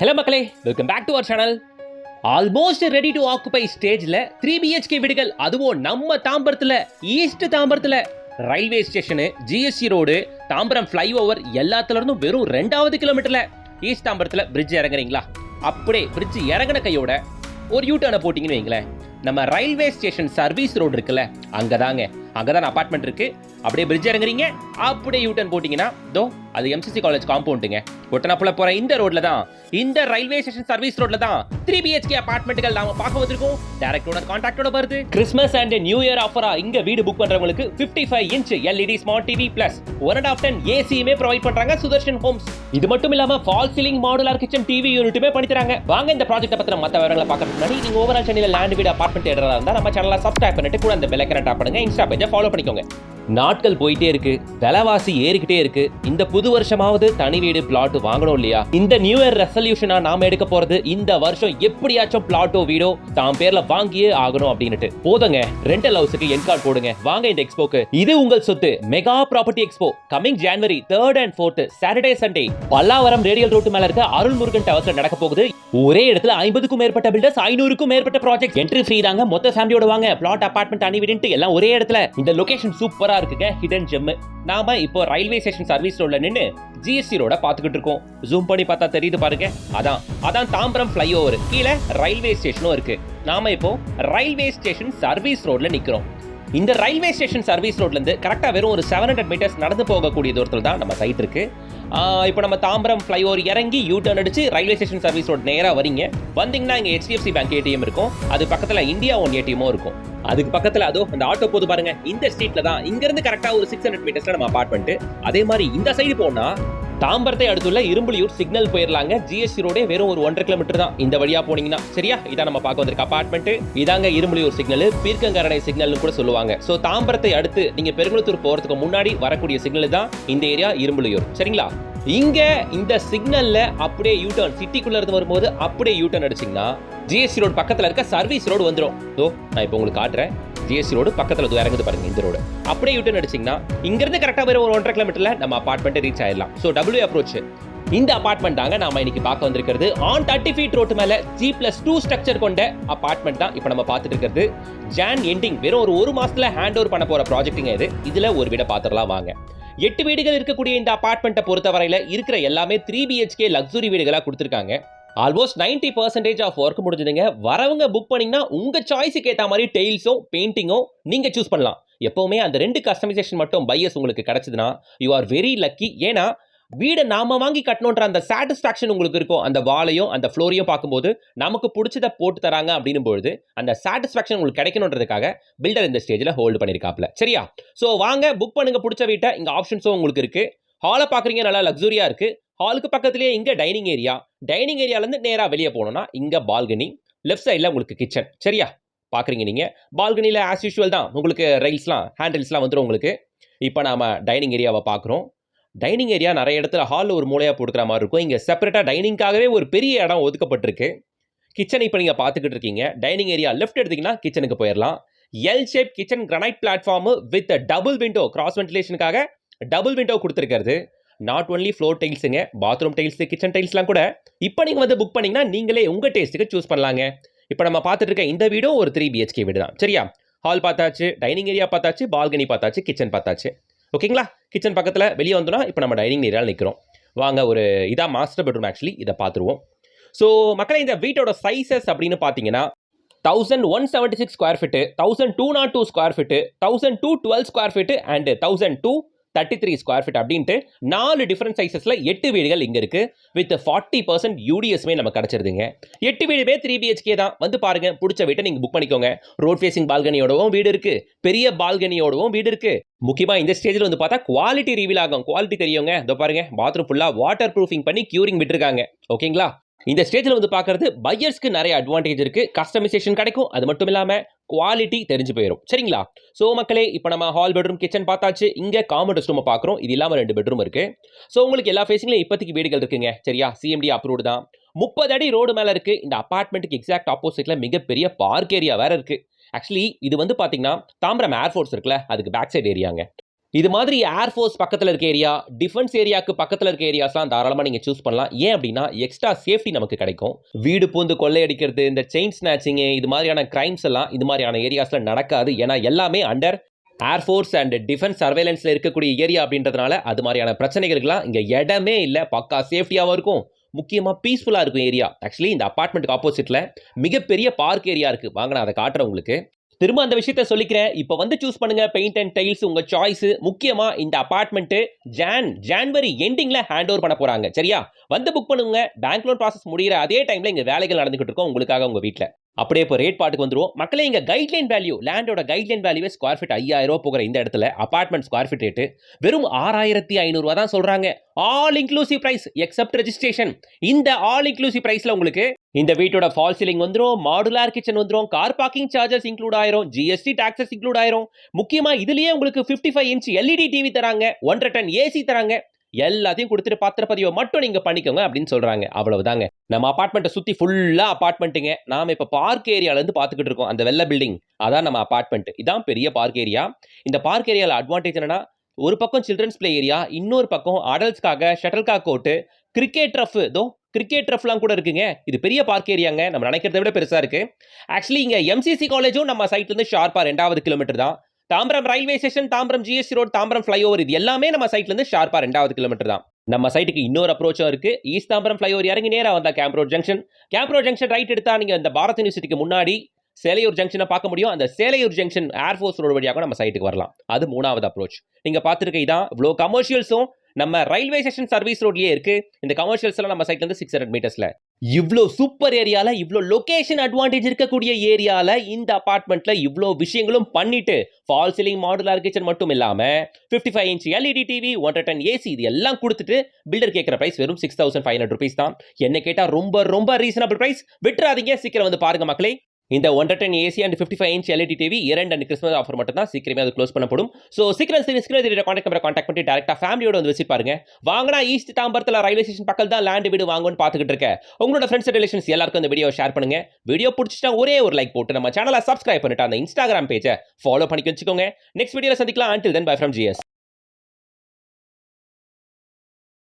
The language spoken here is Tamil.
ஹலோ மக்களே, welcome back to our channel. Almost ready to occupy ஸ்டேஜ்ல 3 BHK வீடுகள், அதுவும் நம்ம தாம்பரத்துல, ஈஸ்ட் தாம்பரத்துல railway station, GST road, Tambaram flyover எல்லாத்துல இருந்தும் வெறும் 2வது கிலோமீட்டர்ல ஈஸ்ட் தாம்பரத்துல பிரிட்ஜ் இறங்குறீங்களா? அப்படியே பிரிட்ஜ் இறங்கின கையோட ஒரு யூட்டர்னை போட்டிங்கன்னு வைங்களேன், நம்ம ரயில்வே ஸ்டேஷன் சர்வீஸ் ரோடு இருக்குல்ல, அங்கதான் அபார்ட்மெண்ட் இருக்கு. அப்படியே பிரிட்ஜ் இறங்குறீங்க, அப்படியே யூட்டர்ன் போட்டிங்கன்னா தோ அது எம்சிசி காலேஜ் காம்பவுண்டுங்க. ஒட்டனாப்புல போற இந்த ரோட்ல தான், இந்த ரயில்வே ஸ்டேஷன் சர்வீஸ் ரோட்ல தான் 3 BHK அபார்ட்மெண்ட்கள் நாம பார்க்க வந்திருக்கோம். டைரக்ட் ஓனர் கான்டாக்டோட வருது. கிறிஸ்மஸ் அண்ட் நியூ இயர் ஆஃபரா இங்க வீடு புக் பண்றவங்களுக்கு 55 inch LED smart TV plus 1.5 ton ஏசியுமே ப்ரொவைட் பண்றாங்க சுதர்ஷன் ஹோம்ஸ். இது மட்டும் இல்லாம false ceiling modular kitchen TV யூனிட்டுமே பண்ணி தராங்க. வாங்க இந்த ப்ராஜெக்ட் பத்தின மத்த விவரங்களை பார்க்கறதுக்கு முன்னாடி நீங்க ஓவரால் சென்னையில லேண்ட் வீடு அபார்ட்மெண்ட் தேடுறதா இருந்தா நம்ம சேனலை சப்ஸ்கிரைப் பண்ணிட்டு கூட அந்த பெல் ஐகானை டாப் பண்ணுங்க. இன்ஸ்டா பேஜை ஃபாலோ பண்ணிக்கோங்க. நாட்கள் போயிட்டே இருக்கு, விலைவாசி ஏறிக்கிட்டே இருக்கு. இந்த புது வருஷமாவது தனி வீடு பிளாட் வாங்கணும் இல்லையா? இந்த நியூ இயர் ரெசல்யூஷனா நாம எடுக்க போறது, இந்த வருஷம் எப்படியாச்சும் பிளாட்டோ வீடோ தாம் பேர்ல வாங்கியே ஆகணும் அப்படின்னுட்டு. போதுங்க, ரெண்டல் ஹவுஸுக்கு என்கார்ட் போடுங்க. வாங்க இந்த எக்ஸ்போக்கு. இது உங்கள் சொத்து mega property expo coming January 3rd and 4th Saturday Sunday Pallavaram radial road மேல இருக்க அருள்முருகன் டவர்ஸ்ல நடக்க போகுது. ஒரே இடத்துல 50க்கும் மேற்பட்ட பில்டர்ஸ், 500க்கும் மேற்பட்ட ப்ராஜெக்ட். என்ட்ரி ஃப்ரீ தாங்க. மொத்த ஃபேமிலியோட வாங்க. பிளாட், அபார்ட்மெண்ட், தனி வீடு எல்லாம் ஒரே இடத்துல. இந்த லொகேஷன் சூப்பரா இருக்குங்க, ஹிடன் ஜெம். நாம இப்போ ரயில்வே ஸ்டேஷன் சர்வீஸ் ரோட்ல நின்னு ஜிஎஸ்டி ரோட பாத்துக்கிட்டு இருக்கோம். ஜூம் பண்ணி பார்த்தா தெரியுது பாருங்க, அதான் தாம்பரம் ஃப்ளைஓவர். கீழே ரயில்வே ஸ்டேஷனும் இருக்கு. நாம இப்போ ரயில்வே ஸ்டேஷன் சர்வீஸ் ரோட்ல நிக்கிறோம். இந்த ரயில்வே ஸ்டேஷன் சர்வீஸ் ரோட்ல இருந்து கரெக்டா வெறும் ஒரு 700 மீட்டர்ஸ் நடந்து போகக்கூடிய தூரத்தில் தான் நம்ம சைட் இருக்கு. இப்போ நம்ம தாம்பரம் ஃப்ளைஓவர் இறங்கி யூ டர்ன் அடிச்சு ரயில்வே ஸ்டேஷன் சர்வீஸ் ரோட் நேரா வரீங்க. வந்தீங்கன்னா இங்க HDFC பேங்க் ஏடிஎம் இருக்கும். அது பக்கத்துல இந்தியா ஒன் ஏடிஎம்மும் இருக்கும். அதுக்கு பக்கத்துல அதோ அந்த ஆட்டோ போது பாருங்க, இந்த ஸ்ட்ரீட்ல தான். இங்க இருந்து கரெக்டா ஒரு 600 மீட்டர்ஸ்ல நம்ம அபார்ட்மெண்ட். அதே மாதிரி இந்த சைடு போனா தாம்பரத்தை அடுத்துள்ள இரும்புலியூர் சிக்னல் போயிடலாங்க. ஜிஎஸ்டி ரோடே வெறும் ஒரு 1.5 கிலோமீட்டர் தான். இந்த வழியா போனீங்கன்னா சரியா, இதான் நம்ம பார்க்க வந்திருக்க அபார்ட்மெண்ட். இதாங்க இரும்புலியூர் சிக்னல், பீர்க்கங்கரணை சிக்னல்னு கூட சொல்லுவாங்க. சோ தாம்பரத்தை அடுத்து நீங்க பெருங்குளத்தூர் போறதுக்கு முன்னாடி வரக்கூடிய சிக்னல் தான் இந்த ஏரியா இரும்புலியூர். சரிங்களா? இங்க இந்த சிக்னல்ல அப்படியே யூ டர்ன், சிட்டிக்குள்ள இருந்து வரும்போது அப்படியே யூ டர்ன் அடிச்சீங்கன்னா ஜிஎஸ்டி ரோடு பக்கத்துல இருக்க சர்வீஸ் ரோடு வந்துடும். நான் இப்போ உங்களுக்கு காட்டுறேன். ஜிஎஸ்டி ரோடு பக்கத்துல இறங்குது பாருங்க, இந்த ரோடு. அப்படியே யூ டர்ன் அடிச்சீங்கன்னா இங்க இருந்து கரெக்டா ஒரு 1.5 கிலோமீட்டர்ல நம்ம அபார்ட்மெண்ட் ரீச் ஆயிடலாம். So W approach. இந்த அபார்ட்மெண்ட் தாங்க நாம இன்னைக்கு பார்க்க வந்திருக்கிறது. ஆன் 30 feet ரோட்டு மேல G+2 ஸ்ட்ரக்சர் கொண்ட அபார்ட்மெண்ட் தான் இப்போ நம்ம பார்த்துட்டு இருக்கிறது. ஜான் எண்டிங் வெறும் ஒரு மாசத்துல ஹேண்ட் ஓவர் பண்ண போற ப்ராஜெக்ட்டுங்க இது. இதுல ஒரு வீட பாத்துடலாம் வாங்க. 8 வீடுகள் இருக்கக்கூடிய இந்த அபார்ட்மெண்ட்டை பொறுத்தவரையில இருக்கிற எல்லாமே 3 BHK லக்ஸுரி வீடுகளா கொடுத்துருக்காங்க. ஆல்மோஸ்ட் 90% ஆஃப் ஒர்க் முடிஞ்சதுங்க. வரவங்க புக் பண்ணீங்கன்னா உங்க சாய்ஸுக்கு ஏற்ற மாதிரி டெயில்ஸும் பெயிண்டிங்கும் நீங்க சூஸ் பண்ணலாம். எப்பவுமே அந்த 2 கஸ்டமைசேஷன் மட்டும் பையர்ஸ் உங்களுக்கு கிடைச்சதுன்னா யூ ஆர் வெரி லக்கி. ஏன்னா வீடை நாம வாங்கி கட்டணுன்ற அந்த சாட்டிஸ்ஃபேக்ஷன் உங்களுக்கு இருக்கும். அந்த வாலையும் அந்த ஃப்ளோரையும் பார்க்கும்போது நமக்கு பிடிச்சதை போட்டு தராங்க அப்படின்னும் பொழுது அந்த சாட்டிஸ்ஃபேக்ஷன் உங்களுக்கு கிடைக்கணுன்றதுக்காக பில்டர் இந்த ஸ்டேஜில் ஹோல்டு பண்ணியிருக்காப்ல. சரியா? ஸோ வாங்க புக் பண்ணுங்க பிடிச்ச வீட்டை. இங்கே ஆப்ஷன்ஸும் உங்களுக்கு இருக்கு. ஹாலை பார்க்குறீங்க, நல்லா லக்ஸுரியா இருக்கு. ஹாலுக்கு பக்கத்துலேயே இங்கே டைனிங் ஏரியாலேருந்து நேராக வெளியே போனோம்னா இங்கே பால்கனி, லெஃப்ட் சைடில் உங்களுக்கு கிச்சன். சரியா? பார்க்குறீங்க நீங்கள் பால்கனியில் ஆஸ் யூஷுவல் தான் உங்களுக்கு ஹேண்ட் ரெயில்ஸ்லாம் வந்துடும் உங்களுக்கு. இப்போ நாம் டைனிங் ஏரியாவை பார்க்குறோம். டைனிங் ஏரியா நிறைய இடத்துல ஹாலில் ஒரு மூலையாக போட்டுக்கிற மாதிரி இருக்கும். இங்கே செப்பரேட்டாக டைனிங்காகவே ஒரு பெரிய இடம் ஒதுக்கப்பட்டிருக்கு. கிச்சன் இப்போ நீங்கள் பார்த்துக்கிட்டு இருக்கீங்க. டைனிங் ஏரியா லெஃப்ட் எடுத்தீங்கன்னா கிச்சனுக்கு போயிடலாம். L shape kitchen, granite platform with double window, cross வென்டிலேஷனுக்காக டபுள் விண்டோ கொடுத்துருக்கிறது. நாட் ஒன்லி ஃப்ளோர் டைல்ஸுங்க, பாத்ரூம் டைல்ஸ், கிச்சன் டைல்ஸ்லாம் கூட இப்போ நீங்கள் வந்து புக் பண்ணிங்கன்னா நீங்களே உங்கள் டேஸ்ட்டுக்கு சூஸ் பண்ணலாங்க. இப்போ நம்ம பார்த்துட்டு இருக்க இந்த வீடும் ஒரு 3 BHK வீடு தான். சரியா? ஹால் பார்த்தாச்சு, டைனிங் ஏரியா பார்த்தாச்சு, பால்கனி பார்த்தாச்சு, கிச்சன் பார்த்தாச்சு. ஓகேங்களா? கிச்சன் பக்கத்தில் வெளியே வந்தோம்னா இப்போ நம்ம டைனிங் ஏரியாவில் நிற்கிறோம். வாங்க, ஒரு இதான் மாஸ்டர் பெட்ரூம். ஆக்சுவலி இதை பார்த்துருவோம். ஸோ மக்களை, இந்த வீட்டோட சைஸஸ் அப்படின்னு பார்த்தீங்கன்னா 1176 square feet, 1202 square feet, 1212 square feet and 1233 square feet அப்படின்ட்டு 4 டிஃப்ரெண்ட் சைஸஸ்ல 8 வீடுகள் இங்க இருக்கு. வித் 40% யூடிஎஸ்மே நம்ம கிடைச்சிருதுங்க. 8 வீடுமே 3 BHK தான். வந்து பாருங்க, பிடிச்ச வீட்டை நீங்க புக் பண்ணிக்கோங்க. ரோட் ஃபேசிங் பால்கனியோடவும் வீடு இருக்கு, பெரிய பால்கனியோடவும் வீடு இருக்கு. முக்கியமா இந்த ஸ்டேஜில் வந்து பார்த்தா குவாலிட்டி ரிவீல் ஆகும். குவாலிட்டி தெரியுங்க. இதோ பாருங்க, பாத்ரூம் ஃபுல்லா வாட்டர் ப்ரூஃபிங் பண்ணி கியூரிங் விட்டுருக்காங்க. ஓகேங்களா? இந்த ஸ்டேஜில் வந்து பார்க்கறது பையர்ஸ்க்கு நிறைய அட்வான்டேஜ் இருக்கு. கஸ்டமைசேஷன் கிடைக்கும். அது மட்டும் இல்லாமல் குவாலிட்டி தெரிஞ்சு போயிடும். சரிங்களா? ஸோ மக்களே, இப்போ நம்ம ஹால், பெட்ரூம், கிச்சன் பார்த்தாச்சு. இங்கே காமன் ரெஸ்ட் ரூம் பார்க்குறோம். இது இல்லாமல் 2 பெட்ரூம் இருக்கு. ஸோ உங்களுக்கு எல்லா ஃபேஸிங்லையும் இப்போதைக்கு வீடுகள் இருக்குங்க. சரியா? CMD அப்ரூவ்டு தான். 30 அடி ரோடு மேலே இருக்கு. இந்த அபார்ட்மெண்ட்டுக்கு எக்ஸாக்ட் ஆப்போசிட்ல மிகப்பெரிய பார்க் ஏரியா வேற இருக்கு. ஆக்சுவலி இது வந்து பார்த்தீங்கன்னா தாம்பரம் ஏர்ஃபோர்ஸ் இருக்குல்ல, அதுக்கு பேக் சைடு ஏரியாங்க. இது மாதிரி ஏர்ஃபோர்ஸ் பக்கத்தில் இருக்க ஏரியா, டிஃபென்ஸ் ஏரியாவுக்கு பக்கத்தில் இருக்க ஏரியாஸ்லாம் தாராளமாக நீங்கள் சூஸ் பண்ணலாம். ஏன் அப்படின்னா எக்ஸ்ட்ரா சேஃப்டி நமக்கு கிடைக்கும். வீடு பூந்து கொள்ளையடிக்கிறது, இந்த செயின் ஸ்நாச்சிங்கு, இது மாதிரியான கிரைம்ஸ் எல்லாம் இது மாதிரியான ஏரியாஸில் நடக்காது. ஏன்னா எல்லாமே அண்டர் ஏர்ஃபோர்ஸ் அண்ட் டிஃபென்ஸ் சர்வேலன்ஸில் இருக்கக்கூடிய ஏரியா அப்படின்றதுனால அது மாதிரியான பிரச்சனைகளுக்கெல்லாம் இங்கே இடமே இல்லை. பக்கா சேஃப்டியாகவும் இருக்கும், முக்கியமாக பீஸ்ஃபுல்லாக இருக்கும் ஏரியா. ஆக்சுவலி இந்த அப்பார்ட்மெண்ட்டுக்கு ஆப்போசிட்டில் மிகப்பெரிய பார்க் ஏரியா இருக்குது. வாங்க நான் அதை காட்டுறேன் உங்களுக்கு. திரும்ப அந்த விஷயத்த சொல்லிக்கிறேன். இப்போ வந்து சூஸ் பண்ணுங்க பெயிண்ட் அண்ட் டைல்ஸ் உங்க சாய்ஸ். முக்கியமா இந்த அபார்ட்மெண்ட் ஜான்வரி எண்டிங்ல ஹேண்ட் ஓவர் பண்ண போறாங்க. சரியா? வந்து புக் பண்ணுங்க. பேங்க் லோன் ப்ராசஸ் முடிகிற அதே டைம்ல இங்க வேலைகள் நடந்துகிட்டு இருக்கும் உங்களுக்காக உங்க வீட்டில். அப்படியே இப்போ ரேட் பாட்டுக்கு வந்துருவோம். மக்களே இங்க கைட்லைன் வேல்யூ, லேண்டோட கைட்லைன் வேல்யூவே ஸ்கொயர் ஃபீட் 5000 ரூபாய் போகிற இந்த இடத்துல அபார்ட்மெண்ட் ஸ்கொயர் ஃபீட் ரேட்டு வெறும் 6500 ரூபாய் தான் சொல்றாங்க. All inclusive price except registration. இந்த ஆல் இன்க்ளூசிவ் பிரைஸ்ல உங்களுக்கு இந்த வீட்டோட ஃபால் சீலிங் வந்துரும், மாடுலார் கிச்சன் வந்துரும், கார் பார்க்கிங் சார்ஜஸ் இன்க்ளூட் ஆயிரும், ஜிஎஸ்டி டாக்ஸஸ் இன்க்ளூட் ஆயிரும். முக்கியமா இதுலயே உங்களுக்கு 55 இன்ச் எல்இடி டிவி தராங்க, 1 டன் ஏசி தராங்க. எல்லாத்தையும் கொடுத்துட்டு பத்திரப்பதிவை மட்டும் நீங்க பண்ணிக்கோங்க அப்படின்னு சொல்றாங்க. அவ்வளவுதாங்க. நம்ம அபார்ட்மெண்ட்டை சுத்தி ஃபுல்லா அபார்ட்மெண்ட்டுங்க. நாம இப்ப பார்க் ஏரியால இருந்து பார்த்துக்கிட்டு இருக்கோம். அந்த வெள்ளை பில்டிங் அதான் நம்ம அபார்ட்மெண்ட். இதான் பெரிய பார்க் ஏரியா. இந்த பார்க் ஏரியால அட்வான்டேஜ் என்னன்னா, ஒரு பக்கம் சில்ட்ரன்ஸ் பிளே ஏரியா, இன்னொரு பக்கம் அடல்ட்ஸ்க்காக ஷட்டில்காக் கோர்ட்டு, கிரிக்கெட் ரஃப், கிரிக்கெட் ரஃப்லாம் கூட இருக்குங்க. இது பெரிய பார்க் ஏரியாங்க. நம்ம நினைக்கிறத விட பெருசா இருக்கு. ஆக்சுவலி இங்க எம்சிசி காலேஜும் நம்ம சைட்ல இருந்து ஷார்ப்பா 2வது கிலோமீட்டர் தான். Tambaram railway station, Tambaram GST road, Tambaram flyover, இது எல்லாமே நம்ம சைட்ல இருந்து ஷார்ப்பா 2வது கிலோமீட்டர் தான். நம்ம சைட்டுக்கு இன்னொரு அப்ரோச்சும் இருக்கு. ஈஸ்ட் தாம்பரம் ஃப்ளைஓவர் இறங்கி நேரா வந்தா camp road junction. Camp road junction right எடுத்தா நீங்க இந்த பாரத் யூனிவர்சிட்டிக்கு முன்னாடி சேலையூர் ஜங்ஷனை பார்க்க முடியும். அந்த சேலையூர் ஜங்ஷன் ஏர்ஃபோர்ஸ் ரோடு வழியாக நம்ம சைட்டுக்கு வரலாம். அது 3வது அப்ரோச். நீங்க பார்த்துருக்க இதான் இவ்வளோ கமர்ஷியல்ஸும் நம்ம ரயில்வே ஸ்டேஷன் சர்வீஸ் ரோட்லயே இருக்கு. இந்த கமர்ஷியல்ஸ் எல்லாம் நம்ம சைட்ல இருந்து 600 மீட்டர்ஸ்ல. இவ்ளோ சூப்பர் ஏரியால, இவ்ளோ லொகேஷன் அட்வான்டேஜ் இருக்கக்கூடிய ஏரியால இந்த அபார்ட்மெண்ட்ல இவ்ளோ விஷயங்களும் பண்ணிட்டு ஃபால் சீலிங், மாடுலார் கிச்சன் மட்டும் இல்லாம 55 inch LED TV, 1 ton AC, இது எல்லாம் கொடுத்துட்டு பில்டர் கேட்கிற பிரைஸ் வெறும் 6500 rupees தான். என்ன கேட்டா ரொம்ப ரொம்ப ரீசனபிள் பிரைஸ். விட்டுறாதீங்க, சீக்கிரம் வந்து பாருங்க மக்களே. இந்த 1 ton AC and 55 inch LED TV இரண்டு அண்ட் கிறிஸ்மஸ் ஆஃபர் மட்டும் தான். சீக்கிரமே அது க்ளோஸ் பண்ணப்படும். ஸோ சீக்கிரம் கான்டாக்ட் பண்ணி டேரக்டா ஃபேமிலியோட வந்து விசிட் பாருங்க. வாங்கினா ஈஸ்ட் தாம்பரத்தில் ரயில்வே ஸ்டேஷன் பக்கத்தில் தான் லேண்ட் வீடு வாங்குன்னு பார்த்துக்கிட்டு இருக்க உங்களோட ஃப்ரெண்ட்ஸ் ரிலேஷன்ஸ் எல்லாருக்கும் இந்த வீடியோ ஷேர் பண்ணுங்க. வீடியோ பிடிச்சிட்டா ஒரே ஒரு லைக் போட்டு நம்ம சேனலை சப்ஸ்கிரைப் பண்ணிட்டு அந்த இன்ஸ்டாகிராம் பேஜை ஃபாலோ பண்ணி வச்சுக்கோங்க. நெக்ஸ்ட் வீடியோவில் சந்திக்கலாம். until then bye from GS.